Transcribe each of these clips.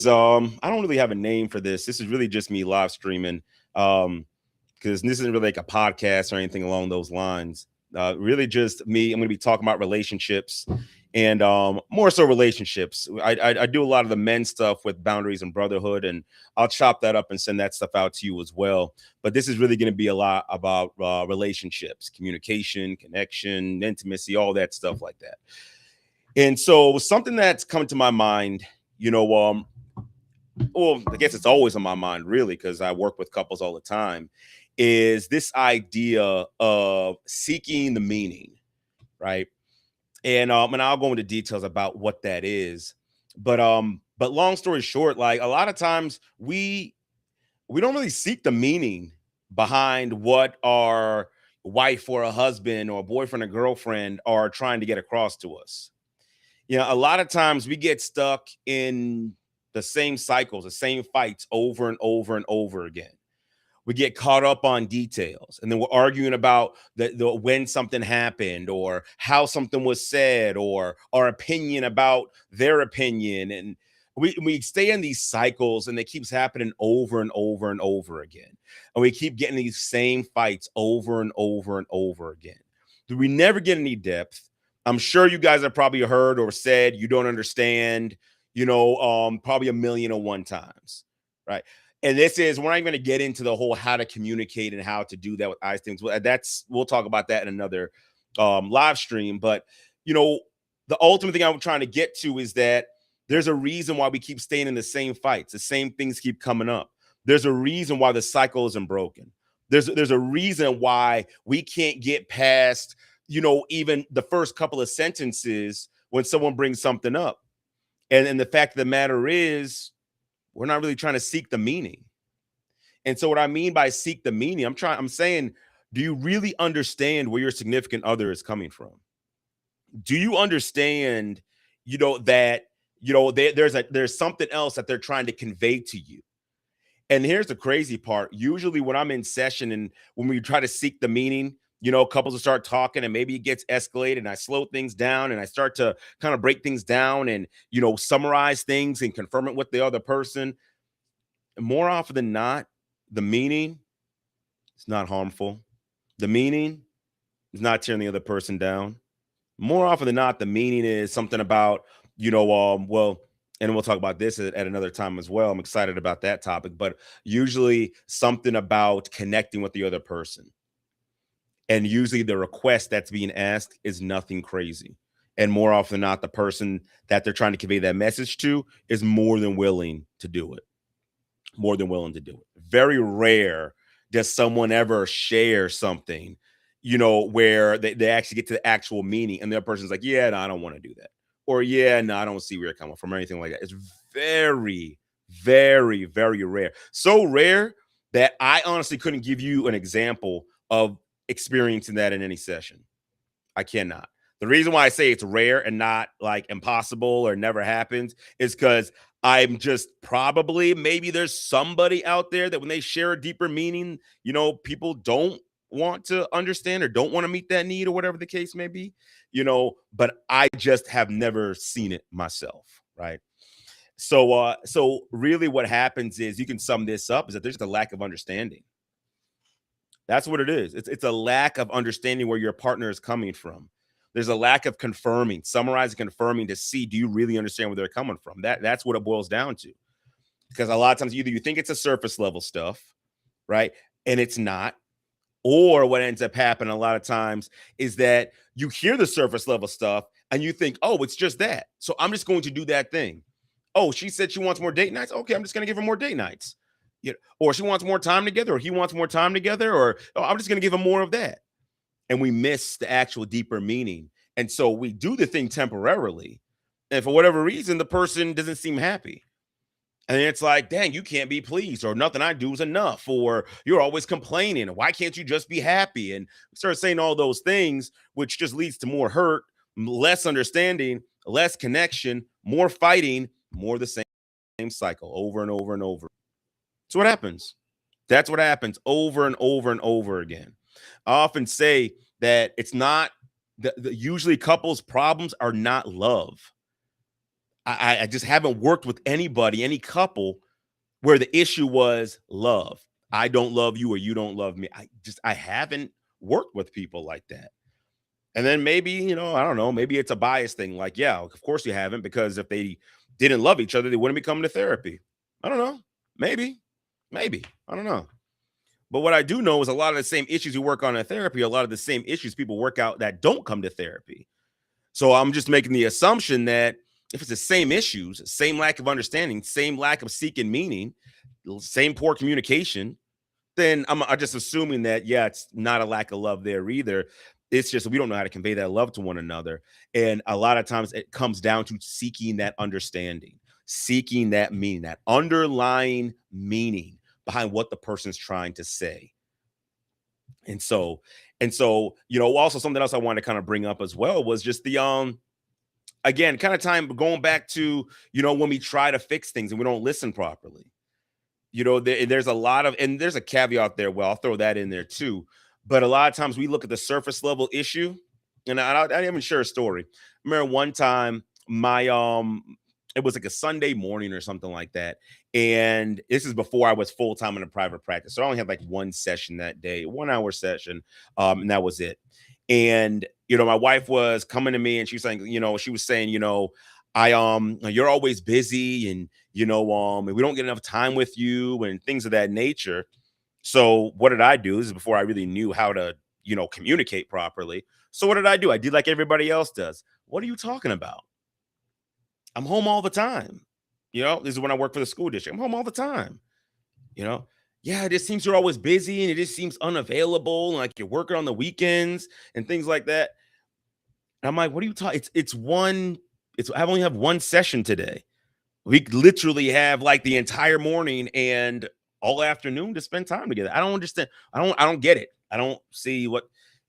I don't really have a name for this. This is really just me live streaming. Because this isn't really like a podcast or anything along those lines. Really just me. I'm going to be talking about relationships and more so relationships. I do a lot of the men stuff with boundaries and brotherhood, and I'll chop that up and send that stuff out to you as well. But this is really going to be a lot about relationships, communication, connection, intimacy, all that stuff like that. And so something that's come to my mind, well, I guess it's always on my mind, really, because I work with couples all the time, is this idea of seeking the meaning, right? And I'll go into details about what that is. But long story short, like a lot of times we don't really seek the meaning behind what our wife or a husband or a boyfriend or girlfriend are trying to get across to us. A lot of times we get stuck in the same cycles, the same fights over and over and over again. We get caught up on details, and then we're arguing about the when something happened or how something was said or our opinion about their opinion. And we stay in these cycles, and it keeps happening over and over and over again. And we keep getting these same fights over and over and over again. Do we never get any depth? I'm sure you guys have probably heard or said you don't understand, probably a million and one times, right? And we're not even going to get into the whole how to communicate and how to do that with eyes things. We'll talk about that in another live stream. But, the ultimate thing I'm trying to get to is that there's a reason why we keep staying in the same fights. The same things keep coming up. There's a reason why the cycle isn't broken. There's a reason why we can't get past, even the first couple of sentences when someone brings something up. And the fact of the matter is, we're not really trying to seek the meaning. And so what I mean by seek the meaning, I'm saying, do you really understand where your significant other is coming from? Do you understand, that, there's something else that they're trying to convey to you? And here's the crazy part. Usually when I'm in session and when we try to seek the meaning, couples will start talking and maybe it gets escalated and I slow things down and I start to kind of break things down and, summarize things and confirm it with the other person. And more often than not, the meaning is not harmful. The meaning is not tearing the other person down. More often than not, the meaning is something about, and we'll talk about this at another time as well. I'm excited about that topic, but usually something about connecting with the other person. And usually the request that's being asked is nothing crazy. And more often than not, the person that they're trying to convey that message to is more than willing to do it. More than willing to do it. Very rare does someone ever share something, where they actually get to the actual meaning and the other person's like, yeah, no, I don't want to do that. Or, yeah, no, I don't see where you're coming from or anything like that. It's very, very, very rare. So rare that I honestly couldn't give you an example of experiencing that in any session. I cannot. The reason why I say it's rare and not like impossible or never happens is because I'm just maybe there's somebody out there that when they share a deeper meaning, people don't want to understand or don't want to meet that need or whatever the case may be, but I just have never seen it myself. Right. So really what happens is, you can sum this up, is that there's a lack of understanding. That's what it is. It's a lack of understanding where your partner is coming from. There's a lack of summarizing, confirming to see, do you really understand where they're coming from? That's what it boils down to. Because a lot of times either you think it's a surface level stuff, right? And it's not. Or what ends up happening a lot of times is that you hear the surface level stuff and you think, oh, it's just that. So I'm just going to do that thing. Oh, she said she wants more date nights. Okay, I'm just going to give her more date nights. Or she wants more time together, or he wants more time together, or I'm just going to give him more of that. And we miss the actual deeper meaning. And so we do the thing temporarily. And for whatever reason, the person doesn't seem happy. And it's like, dang, you can't be pleased, or nothing I do is enough, or you're always complaining. Why can't you just be happy? And start saying all those things, which just leads to more hurt, less understanding, less connection, more fighting, more the same cycle over and over and over. So what happens? That's what happens over and over and over again. I often say that it's not usually couples' problems are not love. I just haven't worked with anybody, any couple, where the issue was love. I don't love you or you don't love me. I haven't worked with people like that. And then maybe, I don't know, maybe it's a bias thing. Like, yeah, of course you haven't, because if they didn't love each other, they wouldn't be coming to therapy. I don't know. Maybe. I don't know. But what I do know is a lot of the same issues you work on in therapy, a lot of the same issues people work out that don't come to therapy. So I'm just making the assumption that if it's the same issues, same lack of understanding, same lack of seeking meaning, same poor communication, then I'm just assuming that, yeah, it's not a lack of love there either. It's just we don't know how to convey that love to one another. And a lot of times it comes down to seeking that understanding, seeking that meaning, that underlying meaning behind what the person's trying to say. And so, also something else I wanted to kind of bring up as well was just the again, kind of time going back to, when we try to fix things and we don't listen properly. There's a lot of, and there's a caveat there. Well, I'll throw that in there too. But a lot of times we look at the surface level issue, and I even share a story. I remember one time my it was like a Sunday morning or something like that, and this is before I was full time in a private practice. So I only had like one session that day, 1 hour session, and that was it. And my wife was coming to me, and she was saying, she was saying, you're always busy, and and we don't get enough time with you and things of that nature. So what did I do? This is before I really knew how to, communicate properly. So what did I do? I did like everybody else does. What are you talking about? I'm home all the time. This is when I work for the school district. I'm home all the time. You know, yeah, it just seems you're always busy and it just seems unavailable, and like you're working on the weekends and things like that. And I'm like, what are you talking? I only have one session today. We literally have like the entire morning and all afternoon to spend time together. I don't understand. I don't get it. I don't see what.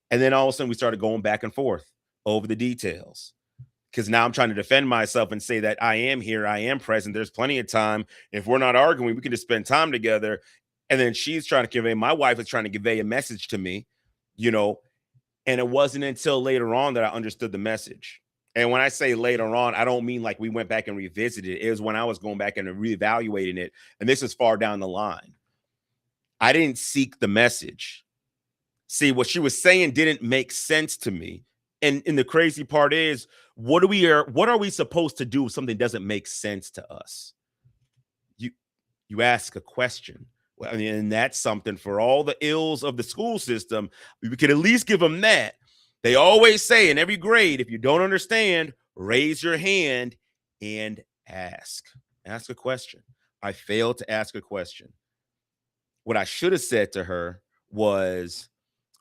And then all of a sudden we started going back and forth over the details. Because now I'm trying to defend myself and say that I am here, I am present. There's plenty of time. If we're not arguing, we can just spend time together. And then she's trying to convey, my wife is trying to convey a message to me, you know, and it wasn't until later on that I understood the message. And when I say later on, I don't mean like we went back and revisited it. It was when I was going back and reevaluating it. And this is far down the line. I didn't seek the message. See, what she was saying didn't make sense to me. And the crazy part is, what are we supposed to do if something doesn't make sense to us? You ask a question. Well, I mean, and that's something for all the ills of the school system. We could at least give them that. They always say in every grade, if you don't understand, raise your hand and ask. Ask a question. I failed to ask a question. What I should have said to her was,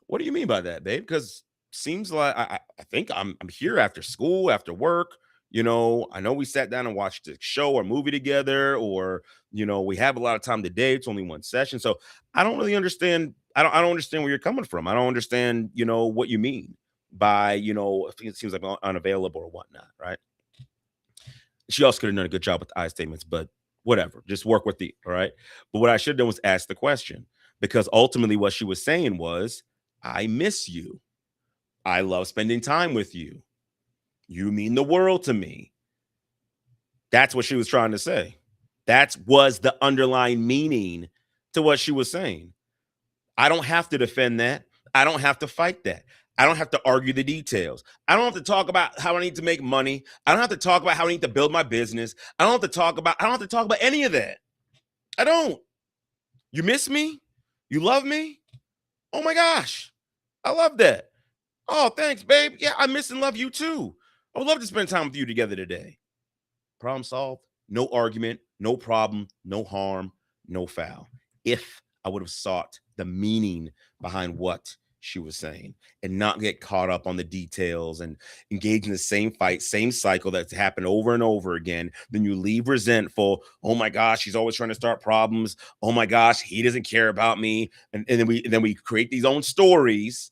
what do you mean by that, babe? Because seems like I think I'm here after school, after work. I know we sat down and watched a show or movie together, or we have a lot of time today. It's only one session. So I don't really understand. I don't understand where you're coming from. I don't understand, what you mean by, I think it seems like unavailable or whatnot, right? She also could have done a good job with the I statements, but whatever. Just work with the all right. But what I should have done was ask the question, because ultimately what she was saying was, I miss you. I love spending time with you. You mean the world to me. That's what she was trying to say. That was the underlying meaning to what she was saying. I don't have to defend that. I don't have to fight that. I don't have to argue the details. I don't have to talk about how I need to make money. I don't have to talk about how I need to build my business. I don't have to talk about any of that. I don't. You miss me? You love me? Oh my gosh. I love that. Oh, thanks, babe. Yeah, I miss and love you too. I would love to spend time with you together today. Problem solved. No argument, no problem, no harm, no foul. If I would have sought the meaning behind what she was saying and not get caught up on the details and engage in the same fight, same cycle that's happened over and over again, then you leave resentful. Oh my gosh, she's always trying to start problems. Oh my gosh, he doesn't care about me. And then we create these own stories,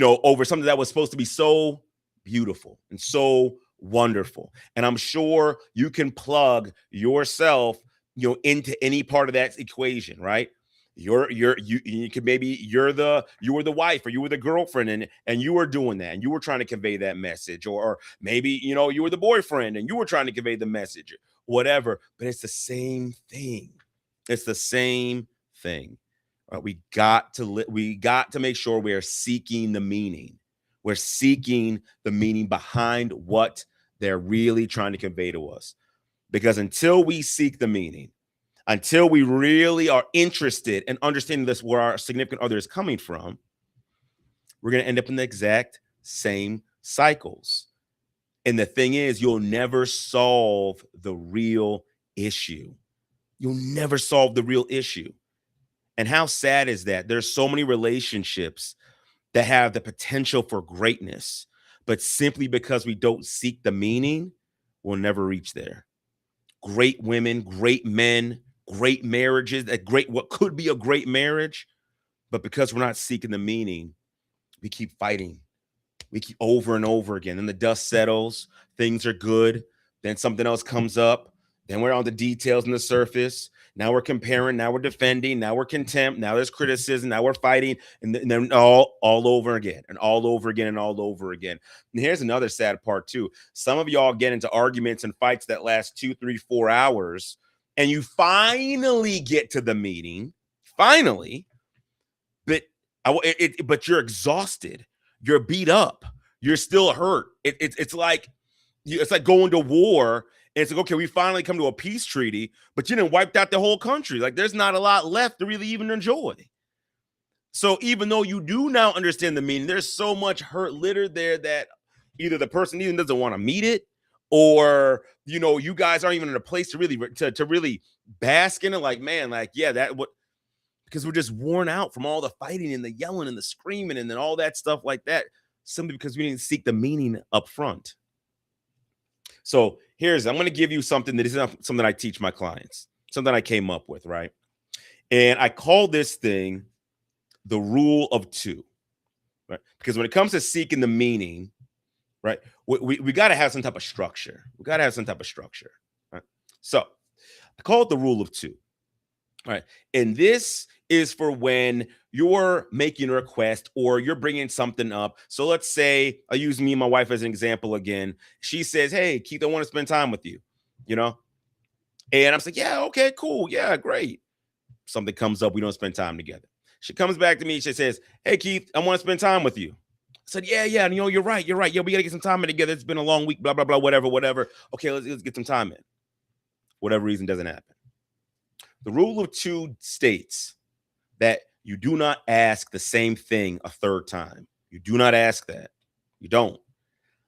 over something that was supposed to be so beautiful and so wonderful. And I'm sure you can plug yourself, into any part of that equation, right? You could maybe you were the wife or you were the girlfriend and you were doing that and you were trying to convey that message, or maybe you were the boyfriend and you were trying to convey the message, whatever. But it's the same thing. It's the same thing. Right? We got to make sure we are seeking the meaning. We're seeking the meaning behind what they're really trying to convey to us. Because until we seek the meaning, until we really are interested in understanding this, where our significant other is coming from, we're going to end up in the exact same cycles. And the thing is, you'll never solve the real issue. You'll never solve the real issue. And how sad is that? There's so many relationships that have the potential for greatness, but simply because we don't seek the meaning, we'll never reach there. Great women, great men, great marriages, what could be a great marriage, but because we're not seeking the meaning, we keep fighting. We keep over and over again. Then the dust settles, things are good, then something else comes up, then we're on the details and the surface. Now we're comparing, now we're defending, now we're contempt, now there's criticism, now we're fighting, and then all over again, and all over again, and all over again. And here's another sad part too. Some of y'all get into arguments and fights that last 2, 3, 4 hours, and you finally get to the meeting, finally, but you're exhausted, you're beat up, you're still hurt. It's like going to war. And it's like, okay, we finally come to a peace treaty, but you didn't wiped out the whole country. Like, there's not a lot left to really even enjoy. So even though you do now understand the meaning, there's so much hurt littered there that either the person even doesn't want to meet it, or you guys aren't even in a place to really bask in it. Like, man, like, yeah, because we're just worn out from all the fighting and the yelling and the screaming and then all that stuff like that, simply because we didn't seek the meaning up front. So I'm going to give you something that is something I teach my clients, something I came up with, right? And I call this thing the rule of 2, right? Because when it comes to seeking the meaning, right, we got to have some type of structure. We got to have some type of structure, right? So I call it the rule of 2, right? And this is for when you're making a request or you're bringing something up. So let's say I use me and my wife as an example again. She says, "Hey, Keith, I want to spend time with you," And I'm like, "Yeah, okay, cool. Yeah, great." Something comes up. We don't spend time together. She comes back to me. She says, "Hey, Keith, I want to spend time with you." I said, "Yeah. You're right. Yeah, we got to get some time in together. It's been a long week, blah, blah, blah, whatever. Okay, let's get some time in." Whatever reason doesn't happen. The rule of 2 states that you do not ask the same thing a third time. You do not ask that. You don't.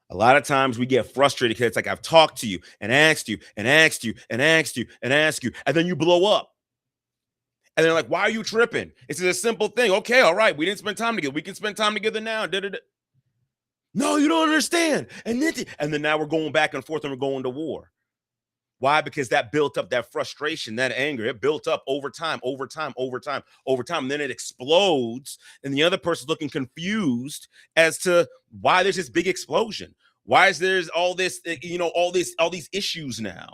A lot of times we get frustrated because it's like, I've talked to you and asked you and asked you and asked you and asked you, and then you blow up. And they're like, "Why are you tripping? It's a simple thing. Okay, all right, we didn't spend time together. We can spend time together now." No, you don't understand. And then now we're going back and forth and we're going to war. Why? Because that built up, that frustration, that anger, it built up over time. And then it explodes. And the other person's looking confused as to why there's this big explosion. Why is there's all this, all these issues now?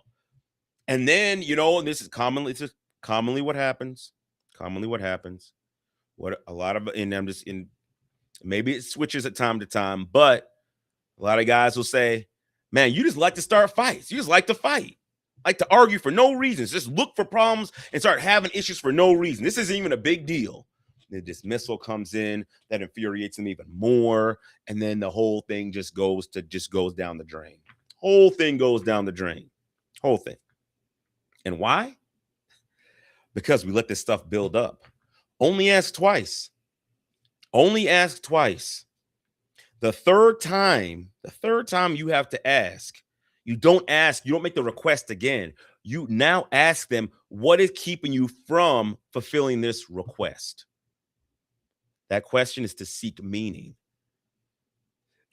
And then, and this is commonly what happens. What a lot of, and I'm just in, maybe it switches at time to time, but a lot of guys will say, "Man, you just like to start fights. You just like to fight. Like to argue for no reasons. Just look for problems and start having issues for no reason. This isn't even a big deal." The dismissal comes in, that infuriates them even more, and then the whole thing just goes down the drain. Whole thing goes down the drain. Whole thing. And why? Because we let this stuff build up. Only ask twice. Only ask twice. The third time you have to ask. You don't make the request again. You now ask them, what is keeping you from fulfilling this request? That question is to seek meaning.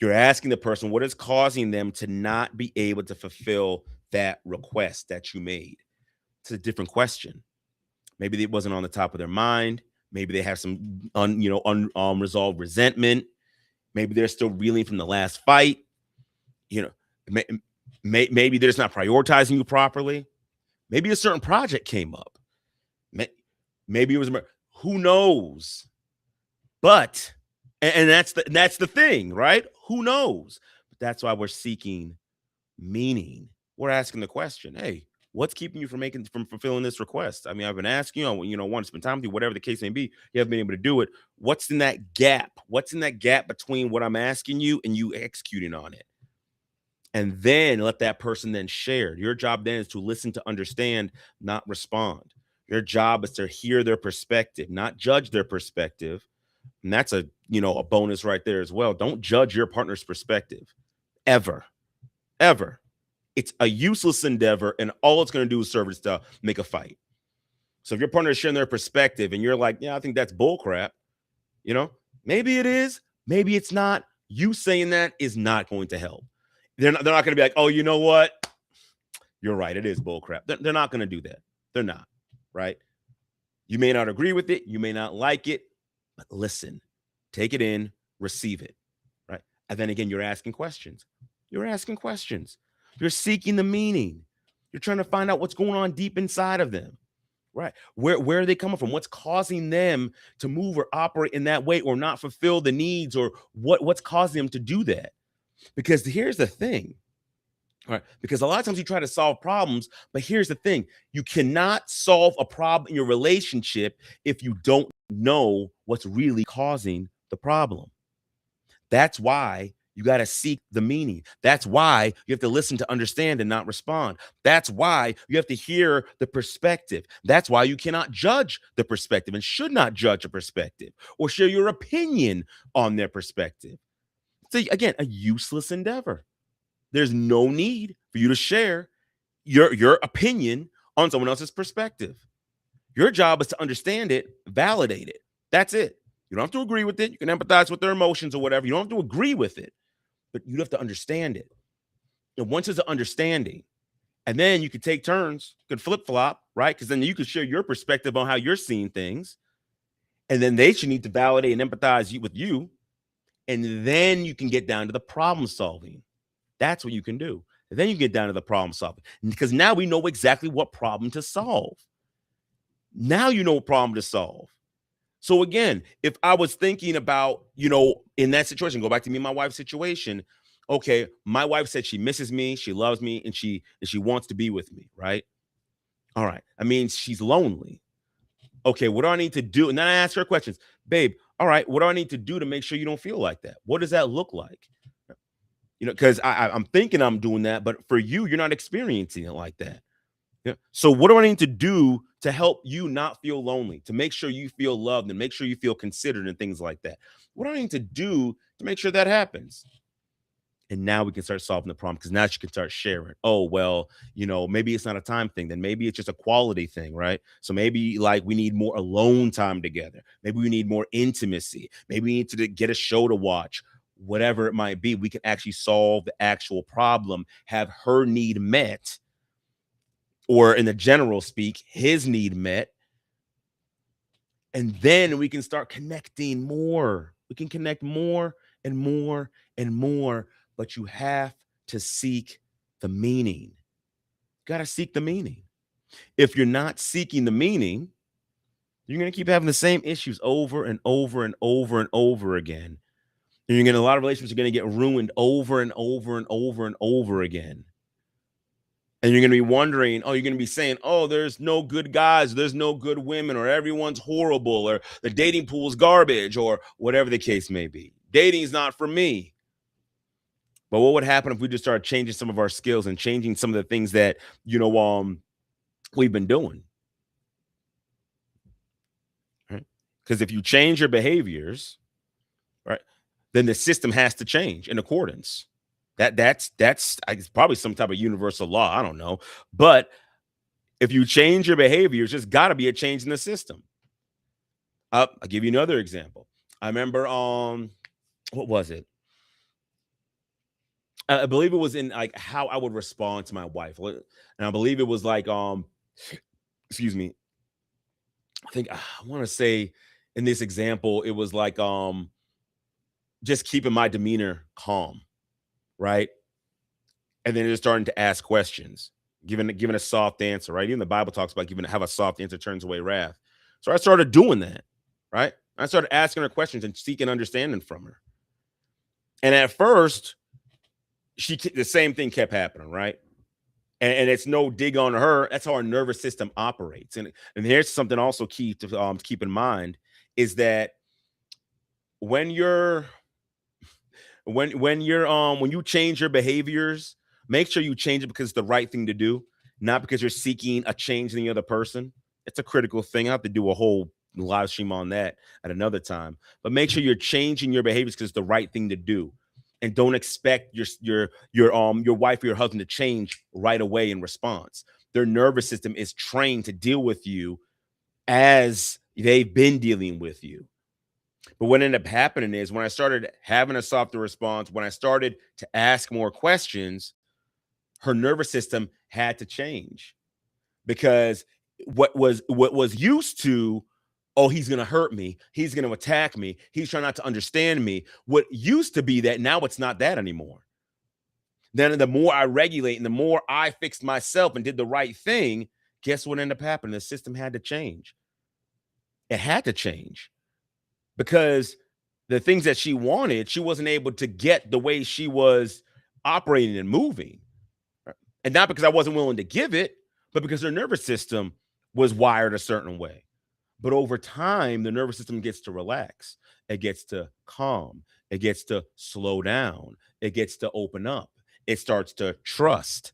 You're asking the person what is causing them to not be able to fulfill that request that you made. It's a different question. Maybe it wasn't on the top of their mind. Maybe they have some unresolved resentment. Maybe they're still reeling from the last fight. Maybe they're just not prioritizing you properly. Maybe a certain project came up. Maybe it was, Who knows? But and that's the thing, right? Who knows? But that's why we're seeking meaning. We're asking the question, hey, what's keeping you from fulfilling this request? I mean, I've been asking you, want to spend time with you, whatever the case may be. You haven't been able to do it. What's in that gap? What's in that gap between what I'm asking you and you executing on it? And then let that person then share. Your job then is to listen to understand, not respond. Your job is to hear their perspective, not judge their perspective. And that's a bonus right there as well. Don't judge your partner's perspective ever, ever. It's a useless endeavor, and all it's going to do is serve to make a fight. So if your partner is sharing their perspective and you're like, yeah, I think that's bullcrap, maybe it is, maybe it's not. You saying that is not going to help. They're not going to be like, oh, you know what? You're right. It is bullcrap. They're not going to do that. They're not, right? You may not agree with it. You may not like it, but listen, take it in, receive it, right? And then again, you're asking questions. You're asking questions. You're seeking the meaning. You're trying to find out what's going on deep inside of them, right? Where are they coming from? What's causing them to move or operate in that way or not fulfill the needs, or what's causing them to do that? Because here's the thing, right? Because a lot of times you try to solve problems, but here's the thing. You cannot solve a problem in your relationship if you don't know what's really causing the problem. That's why you got to seek the meaning. That's why you have to listen to understand and not respond. That's why you have to hear the perspective. That's why you cannot judge the perspective and should not judge a perspective or share your opinion on their perspective. So again, a useless endeavor. There's no need for you to share your opinion on someone else's perspective. Your job is to understand it, validate it. That's it. You don't have to agree with it. You can empathize with their emotions or whatever. You don't have to agree with it, but you have to understand it. And once there's an understanding, and then you could take turns, you could flip-flop, right? Because then you could share your perspective on how you're seeing things. And then they should need to validate and empathize with you. And then you can get down to the problem solving. That's what you can do. And then you get down to the problem solving, because now we know exactly what problem to solve. Now you know what problem to solve. So again, if I was thinking about, in that situation, go back to me and my wife's situation. Okay, my wife said she misses me, she loves me, and she wants to be with me, right? All right. I mean, she's lonely. Okay, what do I need to do? And then I ask her questions. Babe, all right, what do I need to do to make sure you don't feel like that? What does that look like? Because I'm thinking I'm doing that, but for you, you're not experiencing it like that. Yeah. So what do I need to do to help you not feel lonely, to make sure you feel loved and make sure you feel considered and things like that? What do I need to do to make sure that happens? And now we can start solving the problem, because now she can start sharing. Oh, well, maybe it's not a time thing. Then maybe it's just a quality thing, right? So maybe like we need more alone time together. Maybe we need more intimacy. Maybe we need to get a show to watch. Whatever it might be, we can actually solve the actual problem, have her need met, or in the general speak, his need met. And then we can start connecting more. We can connect more and more and more, but you have to seek the meaning. You got to seek the meaning. If you're not seeking the meaning, you're going to keep having the same issues over and over and over and over again. And you're going to, a lot of relationships are going to get ruined over and over and over and over again. And you're going to be wondering, you're going to be saying, there's no good guys, there's no good women, or everyone's horrible, or the dating pool's garbage, or whatever the case may be. Dating's not for me. But what would happen if we just started changing some of our skills and changing some of the things that, we've been doing? Right? Because if you change your behaviors, right, then the system has to change in accordance. That's probably some type of universal law. I don't know. But if you change your behaviors, there's got to be a change in the system. I'll give you another example. I remember, what was it? I believe it was in like how I would respond to my wife. And I believe it was like, excuse me. I think I want to say in this example, it was like, just keeping my demeanor calm. Right. And then just starting to ask questions, giving a soft answer, right? Even the Bible talks about have a soft answer turns away wrath. So I started doing that, right? I started asking her questions and seeking understanding from her. And at first, the same thing kept happening, right? And it's no dig on her. That's how our nervous system operates. And here's something also key to keep in mind is that when you're when you change your behaviors, make sure you change it because it's the right thing to do, not because you're seeking a change in the other person. It's a critical thing. I have to do a whole live stream on that at another time. But make sure you're changing your behaviors because it's the right thing to do. And don't expect your wife or your husband to change right away in response. Their nervous system is trained to deal with you as they've been dealing with you. But what ended up happening is when I started having a softer response, when I started to ask more questions, her nervous system had to change because what was used to, oh, he's going to hurt me, he's going to attack me, he's trying not to understand me. What used to be that, now it's not that anymore. Then the more I regulate and the more I fixed myself and did the right thing, guess what ended up happening? The system had to change. It had to change because the things that she wanted, she wasn't able to get the way she was operating and moving. And not because I wasn't willing to give it, but because her nervous system was wired a certain way. But over time, the nervous system gets to relax. It gets to calm. It gets to slow down. It gets to open up. It starts to trust.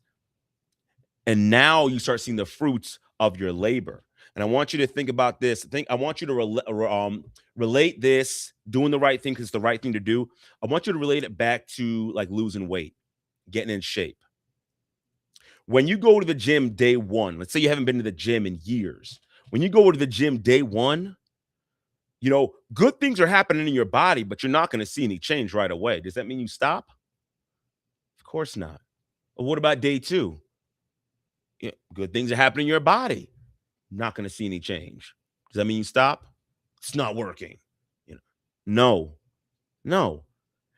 And now you start seeing the fruits of your labor. And I want you to think about this. I want you to relate this, doing the right thing because it's the right thing to do. I want you to relate it back to like losing weight, getting in shape. When you go to the gym day one, let's say you haven't been to the gym in years. When you go to the gym day one, good things are happening in your body, but you're not going to see any change right away. Does that mean you stop? Of course not. Well, what about day two? Yeah, good things are happening in your body. Not going to see any change. Does that mean you stop? It's not working. No, no.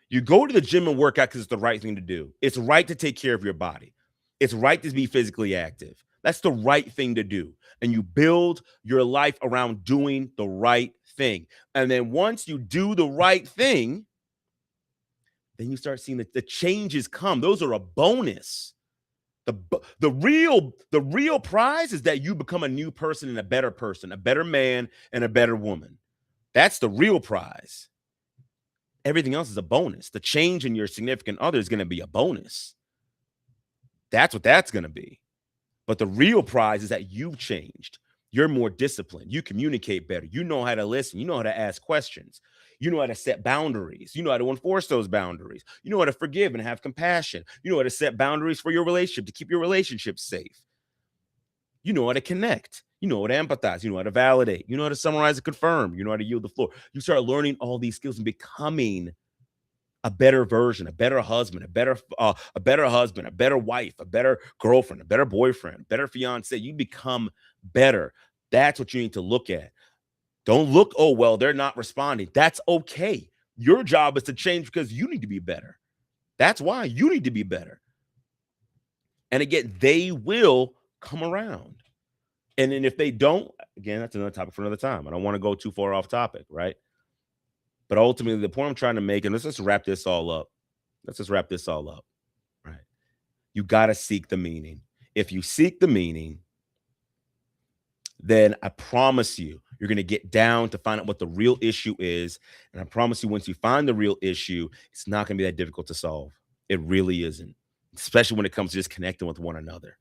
You go to the gym and work out because it's the right thing to do. It's right to take care of your body. It's right to be physically active. That's the right thing to do. And you build your life around doing the right thing. And then once you do the right thing, then you start seeing that the changes come. Those are a bonus. The real prize is that you become a new person and a better man and a better woman. That's the real prize. Everything else is a bonus. The change in your significant other is going to be a bonus. That's what that's going to be. But the real prize is that you've changed. You're more disciplined. You communicate better. You know how to listen. You know how to ask questions. You know how to set boundaries. You know how to enforce those boundaries. You know how to forgive and have compassion. You know how to set boundaries for your relationship to keep your relationship safe. You know how to connect. You know how to empathize. You know how to validate. You know how to summarize and confirm. You know how to yield the floor. You start learning all these skills and becoming a better version, a better husband, a better husband, a better wife, a better girlfriend, a better boyfriend, a better fiance. You become better. That's what you need to look at. Don't look, oh, well, they're not responding. That's okay. Your job is to change because you need to be better. That's why you need to be better. And again, they will come around. And then if they don't, again, that's another topic for another time. I don't want to go too far off topic, right? But ultimately, the point I'm trying to make, and let's just wrap this all up. Right? You got to seek the meaning. If you seek the meaning, then I promise you're going to get down to find out what the real issue is. And I promise you, once you find the real issue, it's not going to be that difficult to solve. It really isn't, especially when it comes to just connecting with one another.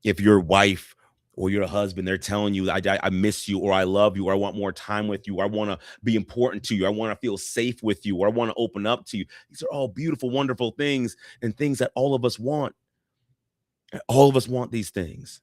If your wife or your husband, they're telling you, I miss you, or I love you, or I want more time with you, or I want to be important to you, I want to feel safe with you, or I want to open up to you. These are all beautiful, wonderful things and things that all of us want. All of us want these things.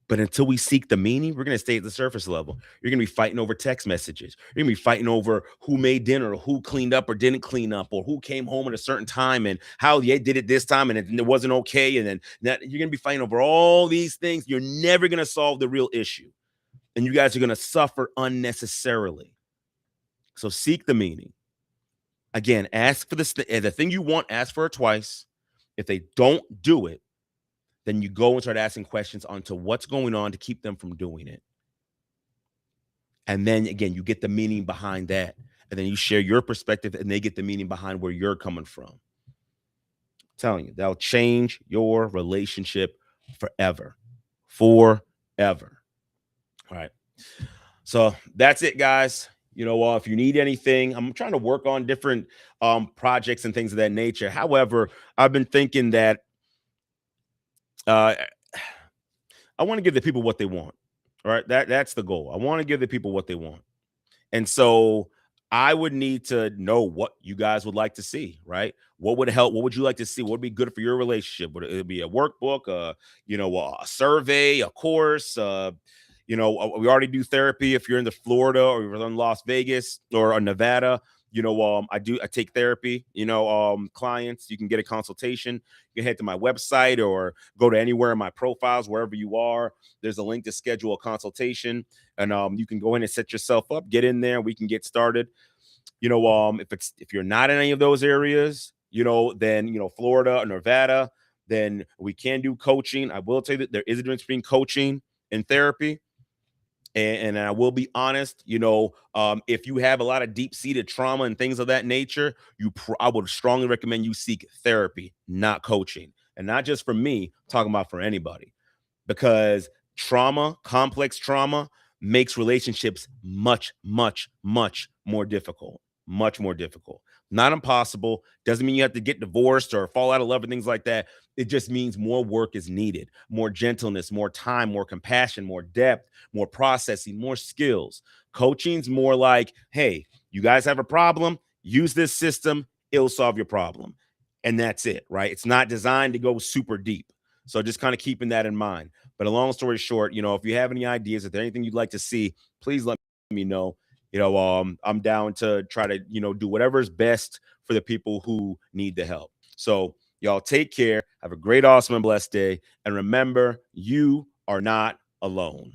But until we seek the meaning, we're going to stay at the surface level. You're going to be fighting over text messages. You're going to be fighting over who made dinner, or who cleaned up or didn't clean up, or who came home at a certain time and how they did it this time and it wasn't okay. And then you're going to be fighting over all these things. You're never going to solve the real issue. And you guys are going to suffer unnecessarily. So seek the meaning. Again, ask for the thing you want, ask for it twice. If they don't do it, then you go and start asking questions onto what's going on to keep them from doing it. And then again, you get the meaning behind that. And then you share your perspective and they get the meaning behind where you're coming from. I'm telling you, that'll change your relationship forever. Forever. All right. So that's it, guys. If you need anything, I'm trying to work on different projects and things of that nature. However, I've been thinking that uh, I want to give the people what they want. All right. That's the goal. I want to give the people what they want. And so I would need to know what you guys would like to see, right? What would help? What would you like to see? What would be good for your relationship? Would it be a workbook, a survey, a course? We already do therapy. If you're in the Florida or you're in Las Vegas or Nevada, I take therapy. Clients, you can get a consultation. You can head to my website or go to anywhere in my profiles, wherever you are. There's a link to schedule a consultation. And you can go in and set yourself up, get in there, we can get started. If you're not in any of those areas, then Florida or Nevada, then we can do coaching. I will tell you that there is a difference between coaching and therapy. And I will be honest, if you have a lot of deep-seated trauma and things of that nature, I would strongly recommend you seek therapy, not coaching. And not just for me, talking about for anybody. Because complex trauma makes relationships much, much, much more difficult. Much more difficult. Not impossible. Doesn't mean you have to get divorced or fall out of love and things like that. It just means more work is needed, more gentleness, more time, more compassion, more depth, more processing, more skills. Coaching's more like, hey, you guys have a problem, use this system, it'll solve your problem. And that's it, right? It's not designed to go super deep. So just kind of keeping that in mind. But a long story short, if you have any ideas, if there's anything you'd like to see, please let me know. I'm down to try to, do whatever is best for the people who need the help. So y'all take care. Have a great, awesome, and blessed day. And remember, you are not alone.